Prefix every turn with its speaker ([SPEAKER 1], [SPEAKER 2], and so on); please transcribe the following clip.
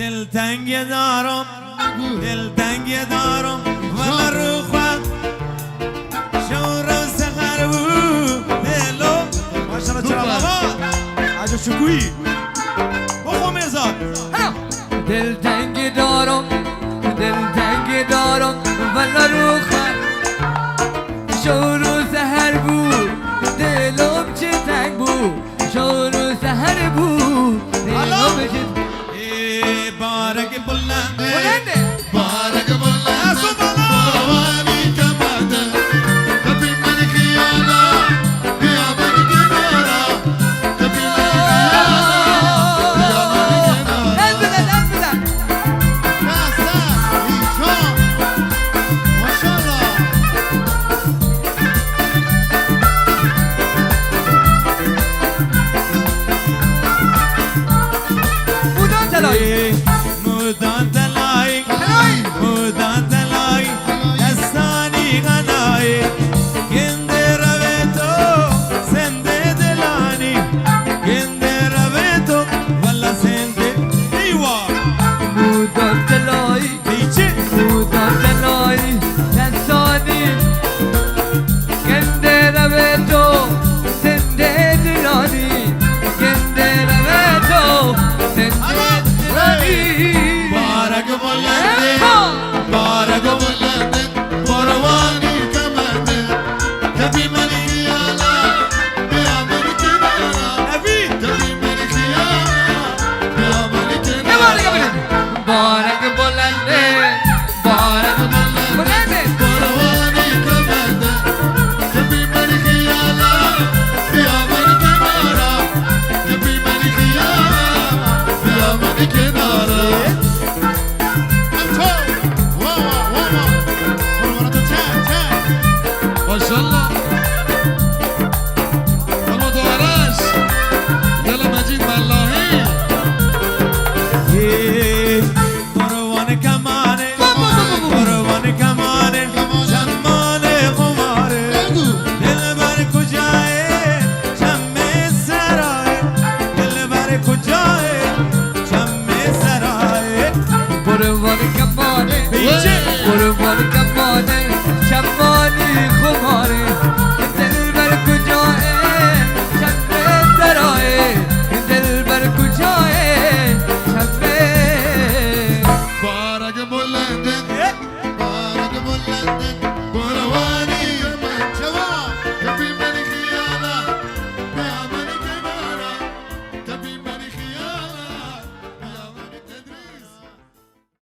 [SPEAKER 1] دلتنگ دارم دلتنگ دارم ولی رو خود شور و سخر بود دلو ماشالله چرا بابا عجب شکویی بخو میزاد
[SPEAKER 2] دلتنگ دارم دلتنگ دارم ولی رو خود شور و سحر بود دلم چه تنگ بود شور و سحر بود دلم چه
[SPEAKER 1] بارک بلنده
[SPEAKER 3] بارك بالله برواني كماده تبي من خياله يا من كنارا تبي من خياله يا من كنارا ناسا إيشان ما شاء الله
[SPEAKER 2] بودان تلایی
[SPEAKER 1] مودان تلای مودان تلای دستانی غنای گنده روی تو سنده دلانی گنده روی تو والا سنده ایوا
[SPEAKER 2] بودان تلایی
[SPEAKER 1] دیچه
[SPEAKER 2] بودان تلایی دستانی گنده روی تو سنده دلانی گنده روی تو سنده دلانی
[SPEAKER 3] بارك بالله بارك بالله برواني كماده تبي من خياله يا من كنارا
[SPEAKER 1] ابی
[SPEAKER 3] تبي من خياله يا من كنارا
[SPEAKER 2] بارک بلنده بارک بلنده
[SPEAKER 3] برواني كماده تبي من خياله يا من كنارا تبي من خياله يا من كنارا ما شاء الله والله دوارش يلا مجيد والله
[SPEAKER 1] قربان کمانه قربان کمانه جمال قماره دل بر کجای شم سرای دل بر کجای شم سرای
[SPEAKER 2] قربان کمانه
[SPEAKER 1] بیچه